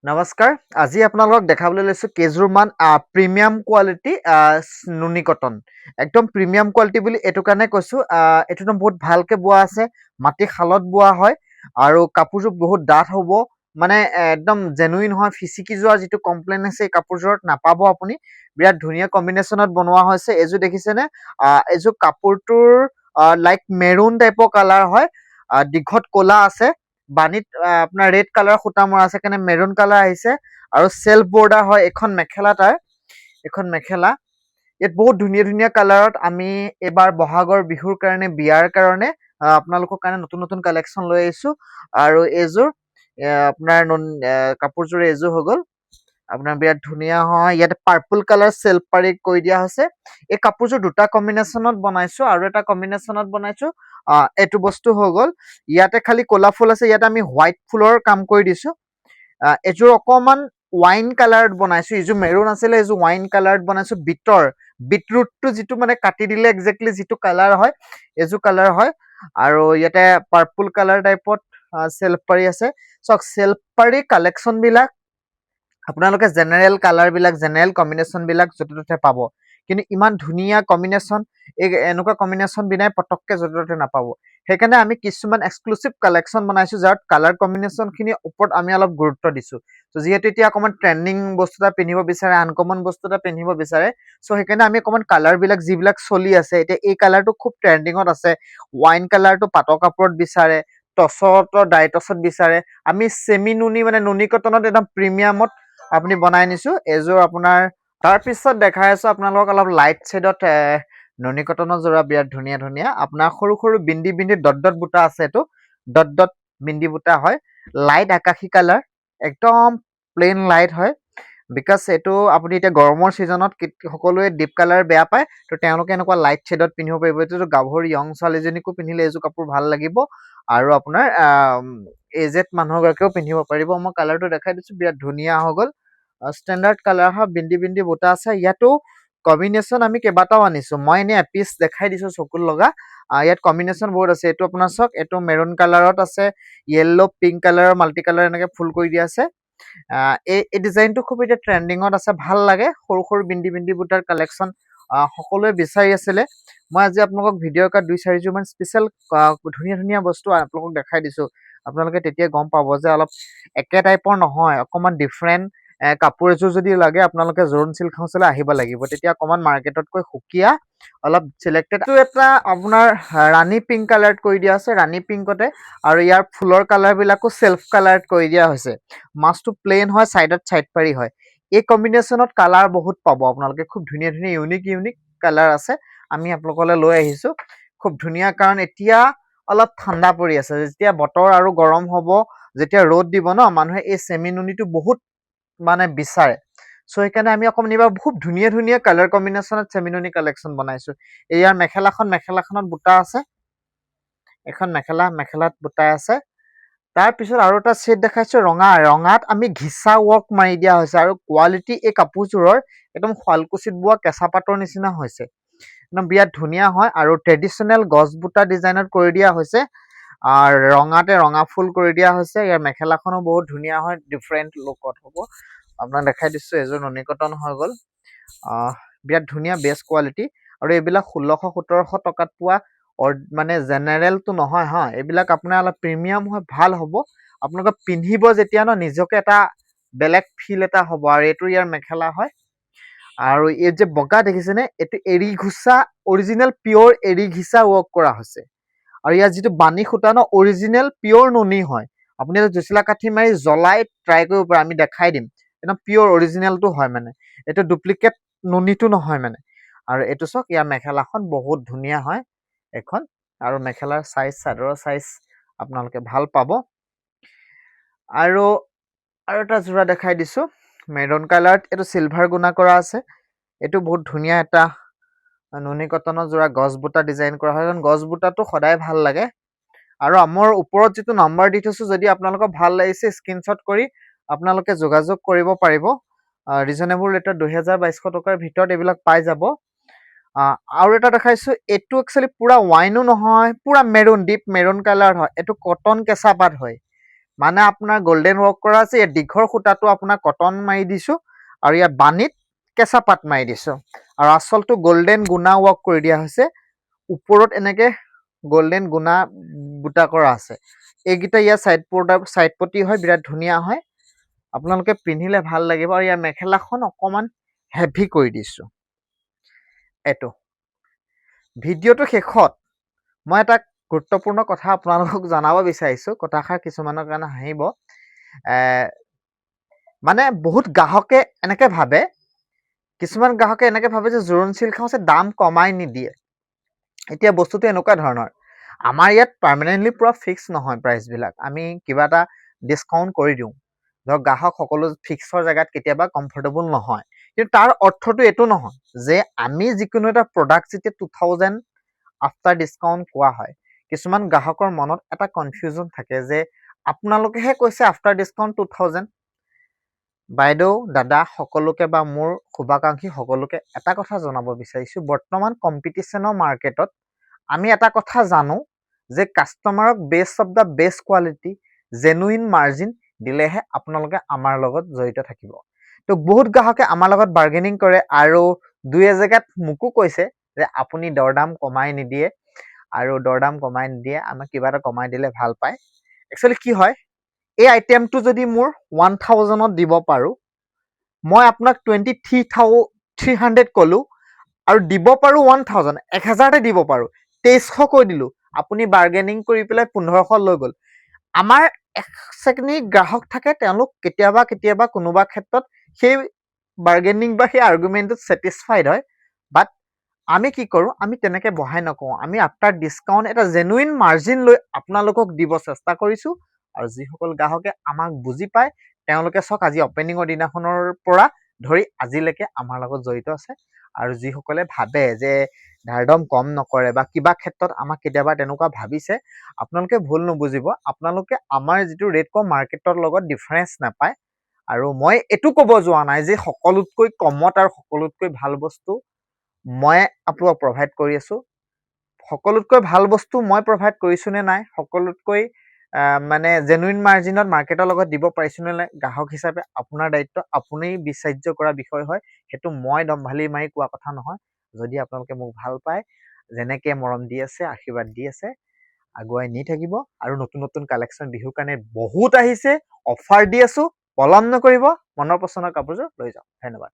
নমস্কাৰ আজি আপোনালোকক দেখাবলৈ লৈছো কেজুৰমান প্ৰিমিয়াম কোৱালিটি নুনি কটন একদম প্ৰিমিয়াম কোৱালিটি বুলি এটো কাৰণে কৈছো এটো বহুত ভালকে বোৱা আছে মাটি খালত বোৱা হয় আৰু কাপোৰযোৰ বহুত ডাঠ হ'ব মানে একদম জেনুইন হয় ফিচিকি যোৱাৰ যিটো কমপ্লেইন আছে এই কাপোৰযোৰত নাপাব আপুনি বিৰাট ধুনীয়া কম্বিনেশ্যনত বনোৱা হৈছে এযোৰ দেখিছেনে এযোৰ কাপোৰটোৰ লাইক মেৰুন টাইপৰ কালাৰ হয় দীঘত ক'লা আছে বাণীত আপোনাৰ ৰেড কালাৰ সূতা মৰা আছে কাৰণে মেৰুন কালাৰ আহিছে আৰু সেলফ বৰ্ডাৰ হয় এখন মেখেলা এখন মেখেলা ইয়াত বহুত ধুনীয়া ধুনীয়া কালাৰত আমি এবাৰ বহাগৰ বিহুৰ কাৰণে বিয়াৰ কাৰণে আপোনালোকৰ কাৰণে নতুন নতুন কালেকশ্যন লৈ আহিছো আৰু এযোৰ আপোনাৰ কাপোৰযোৰ এযোৰ হৈ গ'ল আপোনাৰ বিৰাট ধুনীয়া হয় ইয়াতে পাৰ্পল কালাৰ সেলফ পাৰি কৈ দিয়া হৈছে এই কাপোৰযোৰ দুটা কম্বিনেশ্যনত বনাইছো আৰু এটা কম্বিনেশ্যনত বনাইছো এইটো বস্তু হৈ গ'ল ইয়াতে খালি ক'লা ফুল আছে ইয়াতে আমি হোৱাইট ফুলৰ কাম কৰি দিছো এযোৰ অকমান ৱাইন কালাৰত বনাইছো এইযোৰ মেৰুন আছিলে এইযোৰ ৱাইন কালাৰত বনাইছো বিটৰুটটো যিটো মানে কাটি দিলে একজেক্টলি যিটো কালাৰ হয় এইযোৰ কালাৰ হয় আৰু ইয়াতে পাৰ্পল কালাৰ টাইপত সেলফ পাৰি আছে চক সেলফ পাৰি কালেকশ্যন বিলাক আপোনালোকে জেনেৰেল কালাৰ বিলাক জেনেৰেল কম্বিনেশ্যন বিলাক য'তে ত'তে পাব কিন্তু ইমান ধুনীয়া কম্বিনেশ্যন এনেকুৱা কম্বিনেশ্যন বিনাই পটককে য'তে ত'তে নাপাব সেইকাৰণে আমি কিছুমান এক্সক্লুচিভ কালেকশ্যন বনাইছো যাৰ কালাৰ কম্বিনেশ্যন খিনি ওপৰত আমি অলপ গুৰুত্ব দিছো ত' যিহেতু এতিয়া অকণমান ট্ৰেণ্ডিং বস্তু এটা পিন্ধিব বিচাৰে আনকমন বস্তু এটা পিন্ধিব বিচাৰে চ' সেইকাৰণে আমি অকণমান কালাৰ বিলাক যিবিলাক চলি আছে এতিয়া এই কালাৰটো খুব ট্ৰেণ্ডিঙত আছে ৱাইন কালাৰটো পাটৰ কাপোৰত বিচাৰে টচৰ ডাই টচত বিচাৰে আমি চেমি নুনি মানে নুনি কটনত একদম প্ৰিমিয়ামত আপুনি বনাই নিছো এযোৰ আপোনাৰ তাৰপিছত দেখাই আছো আপোনালোকক অলপ লাইট শ্বেডত নুনি কটনৰ যোৰা বিৰাট ধুনীয়া ধুনীয়া আপোনাৰ সৰু সৰু বিন্দি বিন্দি ডট ডট বুটা আছে এইটো ডট ডট বিন্দি বুটা হয় লাইট আকাশী কালাৰ একদম প্লেইন লাইট হয় বিকজ এইটো আপুনি এতিয়া গৰমৰ ছিজনত সকলোৱে ডিপ কালাৰ বেয়া পায় তো তেওঁলোকে এনেকুৱা লাইট শ্বেডত পিন্ধিব পাৰিব এইটো গাভৰু য়ং ছোৱালীজনীকো পিন্ধিলে এইযোৰ কাপোৰ ভাল লাগিব আৰু আপোনাৰ এজেড মানুহগৰাকীও পিন্ধিব পাৰিব মই কালাৰটো দেখাই দিছো বিৰাট ধুনীয়া হৈ গ'ল ষ্টেণ্ডাৰ্ড কালাৰ হয় বিন্দি বিন্দি বুটা আছে ইয়াতো কম্বিনেশ্যন আমি কেইবাটাও আনিছো মই এনে এপিচ দেখাই দিছো চকুত লগা ইয়াত কম্বিনেশ্যন বহুত আছে এইটো আপোনাৰ চাওক এইটো মেৰুন কালাৰত আছে য়েল্লো পিংক কালাৰৰ মাল্টি কালাৰ এনেকে ফুল কৰি দিয়া আছে এই ডিজাইনটো খুব এতিয়া ট্ৰেণ্ডিঙত আছে ভাল লাগে সৰু সৰু বিন্দি বিন্দি বুটাৰ কালেকশ্যন সকলোৱে বিচাৰি আছিলে মই আজি আপোনালোকক ভিডিঅ' কাৰ্ড 2-4 মান স্পেচিয়েল ধুনীয়া ধুনীয়া বস্তু আপোনালোকক দেখাই দিছো আপোনালোকে তেতিয়া গম পাব যে অলপ একে টাইপৰ নহয় অকণমান ডিফাৰেণ্ট কাপোৰ এযোৰ যদি লাগে আপোনালোকে জোৰণ চিল্ক হাউচলৈ আহিব লাগিব তেতিয়া অকণমান মাৰ্কেটতকৈ সুকীয়া অলপ চিলেক্টেড এটা আপোনাৰ ৰাণী পিংক কালাৰত কৰি দিয়া আছে ৰাণী পিংকতে আৰু ইয়াৰ ফুলৰ কালাৰ বিলাকো সেলফ কালাৰত কৰি দিয়া হৈছে মাছটো প্লেইন হয় সাইডত সাইড পাৰি হয় এই কম্বিনেশ্যনত কালাৰ বহুত পাব আপোনালোকে খুব ধুনীয়া ধুনীয়া ইউনিক কালাৰ আছে আমি আপোনালোকলৈ লৈ আহিছো খুব ধুনীয়া কাৰণ এতিয়া অলপ ঠাণ্ডা পৰি আছে যেতিয়া বতৰ আৰু গৰম হ'ব যেতিয়া ৰ'দ দিব ন মানুহে এই চেমি নুনিটো বহুত মানে বিচাৰে চ' সেইকাৰণে আমি অকণমান এইবাৰ খুব ধুনীয়া ধুনীয়া কালাৰ কম্বিনেশ্যনত চেমি নুনি কালেকশ্যন বনাইছো ইয়াৰ মেখেলাখনত বুটা আছে এখন মেখেলাত বুটা আছে তাৰপিছত আৰু এটা ছেট দেখাইছো ৰঙাত আমি ঘিচা ৱৰ্ক মাৰি দিয়া হৈছে আৰু কোৱালিটি এই কাপোৰযোৰৰ একদম শুৱালকুছিত বোৱা কেঁচা পাতৰ নিচিনা হৈছে একদম বিৰাট ধুনীয়া হয় আৰু ট্ৰেডিশ্যনেল গছ বুটা ডিজাইনত কৰি দিয়া হৈছে ৰঙাতে ৰঙা ফুল কৰি দিয়া হৈছে ইয়াৰ মেখেলাখনো বহুত ধুনীয়া হয় ডিফাৰেণ্ট লুকত হ'ব আপোনাক দেখাই দিছো এযোৰ নুনি কটন হৈ গ'ল বিৰাট ধুনীয়া বেষ্ট কোৱালিটি আৰু এইবিলাক 1600-1700 টকাত পোৱা মানে জেনেৰেলটো নহয় হা এইবিলাক আপোনাৰ অলপ প্ৰিমিয়াম হয় ভাল হ'ব আপোনালোকে পিন্ধিব যেতিয়া ন নিজকে এটা বেলেগ ফিল এটা হ'ব আৰু এইটো ইয়াৰ মেখেলা হয় আৰু এই যে বগা দেখিছেনে এইটো এৰি ঘুচা অৰিজিনেল পিয়ৰ এৰি ঘিচা ৱৰ্ক কৰা হৈছে আৰু ইয়াৰ যিটো বাণী সূতা ন অৰিজিনেল পিয়ৰ নুনি হয় আপুনি জুচিলা কাঠি মাৰি জ্বলাই ট্ৰাই কৰিব পাৰে আমি দেখাই দিম একদম পিয়ৰ অৰিজিনেলটো হয় মানে এইটো ডুপ্লিকেট নুনিটো নহয় মানে আৰু এইটো চাওক ইয়াৰ মেখেলাখন বহুত ধুনীয়া হয় এখন আৰু মেখেলাৰ সাইজ চাদৰৰ সাইজ আপোনালোকে ভাল পাব আৰু এটা যোৰা দেখাই দিছো মেৰুন কালাৰত এইটো সিলভাৰ গুণা কৰা আছে এইটো বহুত ধুনীয়া এটা নুনি কটনৰ যোৰা গছ বুটা ডিজাইন কৰা হয় কাৰণ গছ বুটাটো সদায় ভাল লাগে আৰু আমাৰ ওপৰত যিটো নম্বৰ দি থৈছো যদি আপোনালোকক ভাল লাগিছে স্ক্ৰীনশ্বট কৰি আপোনালোকে যোগাযোগ কৰিব পাৰিব ৰিজনেবল ৰেটত 2200 টকাৰ ভিতৰত এইবিলাক পাই যাব আৰু এটা দেখাইছো এইটো একচুয়ালি পুৰা ৱাইনো নহয় পুৰা মেৰুন ডিপ মেৰুন কালাৰ হয় এইটো কটন কেঁচা পাত হয় মানে আপোনাৰ গল্ডেন ৱৰ্ক কৰা আছে। ইয়াত দীঘৰ সূতাটো আপোনাৰ কটন মাৰি দিছো আৰু ইয়াত বানীত কেঁচা পাত মাৰি দিছো আৰু আচলটো গল্ডেন গুণা ৱৰ্ক কৰি দিয়া হৈছে। ওপৰত এনেকে গল্ডেন গুণা বুটা কৰা আছে। এইকেইটা ইয়াৰ চাইড পটি হয়, বিৰাট ধুনীয়া হয়। আপোনালোকে পিন্ধিলে ভাল লাগিব আৰু ইয়াৰ মেখেলাখন অকমান হেভি কৰি দিছো। এইটো ভিডিঅ'টো শেষত মই এটা গুৰুত্বপূৰ্ণ কথা আপোনালোকক জনাব বিচাৰিছো। কথাষাৰ কিছুমানৰ কাৰণে হাঁহিব। মানে বহুত গ্ৰাহকে এনেকে ভাবে, কিছুমান গ্ৰাহকে এনেকে ভাবে যে জোৰণ চিল্ক হাউচে দাম কমাই নিদিয়ে। এতিয়া বস্তুটো এনেকুৱা ধৰণৰ, আমাৰ ইয়াত পাৰ্মানেণ্টলি পুৰা ফিক্স নহয় প্ৰাইচবিলাক। আমি কিবা এটা ডিছকাউণ্ট কৰি দিওঁ। ধৰক গ্ৰাহক সকলো ফিক্সৰ জেগাত কেতিয়াবা কমফৰ্টেবল নহয়, কিন্তু তাৰ অৰ্থটো এইটো নহয় যে আমি যিকোনো এটা প্ৰডাক্ট যেতিয়া 2000 আফটাৰ ডিছকাউণ্ট কোৱা হয়, কিছুমান গ্ৰাহকৰ মনত এটা কনফিউজন থাকে যে আপোনালোকেহে কৈছে আফটাৰ ডিছকাউণ্ট 2000। বাইদেউ দাদা সকলোকে বা মোৰ শুভাকাংক্ষী সকলোকে এটা কথা জনাব বিচাৰিছো, বৰ্তমান কম্পিটিশ্যনৰ মাৰ্কেটত আমি এটা কথা জানো যে কাষ্টমাৰক best of the best quality, genuine margin দিলেহে আপোনালোকে আমাৰ লগত জড়িত থাকিব। তো বহুত গ্ৰাহকে আমাৰ লগত বাৰ্গেনিং কৰে আৰু দুই এজেগাত মোকো কৈছে যে আপুনি দৰদাম কমাই নিদিয়ে আৰু দৰদাম কমাই নিদিয়ে, আমাক কিবা এটা কমাই দিলে ভাল পায়। একচুৱেলি কি হয়, এই আইটেমটো যদি মোৰ 1000ত দিব পাৰো, মই আপোনাক 2300 ক'লো আৰু দিব পাৰো 1000, 1000তে দিব পাৰো, 2300 কৈ দিলো, আপুনি বাৰ্গেনিং কৰি পেলাই 1500 লৈ গ'ল। আমাৰ এক শ্ৰেণী গ্ৰাহক থাকে, তেওঁলোক কেতিয়াবা কোনোবা ক্ষেত্ৰত সেই বাৰ্গেনিং বা সেই আৰ্গুমেণ্টত ছেটিছফাইড হয়। বাট আমি কি কৰোঁ, আমি তেনেকে বহাই নকওঁ। আমি আফটাৰ ডিছকাউণ্ট এটা জেনুইন মাৰ্জিন লৈ আপোনালোকক দিব চেষ্টা কৰিছোঁ। আৰু যিসকল গ্ৰাহকে আমাক বুজি পায় তেওঁলোকে চাওক আজি অপেনিঙৰ দিনাখনৰ পৰা ধৰি আজিলৈকে আমাৰ লগত জড়িত আছে। আৰু যিসকলে ভাবে যে ধাৰদম কম নকৰে বা কিবা ক্ষেত্ৰত আমাক কেতিয়াবা তেনেকুৱা ভাবিছে, আপোনালোকে ভুল নুবুজিব। আপোনালোকে আমাৰ যিটো ৰেট কম মাৰ্কেটৰ লগত ডিফাৰেঞ্চ নাপায়। আৰু মই এইটো ক'ব যোৱা নাই যে সকলোতকৈ কমত আৰু সকলোতকৈ ভাল বস্তু মই আপোনাক প্ৰভাইড কৰি আছো। সকলোতকৈ ভাল বস্তু মই প্ৰভাইড কৰিছো নে নাই, সকলোতকৈ মানে জেনুইন মাৰ্জিনত মাৰ্কেটৰ লগত দিব পাৰিছো নে নাই, গ্ৰাহক হিচাপে আপোনাৰ দায়িত্ব, আপুনি বিচাৰ্য কৰা বিষয় হয়। সেইটো মই দম্ভালি মাৰি কোৱা কথা নহয়। যদি আপোনালোকে মোক ভাল পায়, যেনেকে মৰম দি আছে, আশীৰ্বাদ দি আছে, আগুৱাই নি থাকিব। আৰু নতুন নতুন কালেকশ্যন বিহুৰ কাৰণে বহুত আহিছে, অফাৰ দি আছো, পলম নকৰিব, মনৰ পচন্দৰ কাপোৰযোৰ লৈ যাওক। ধন্যবাদ।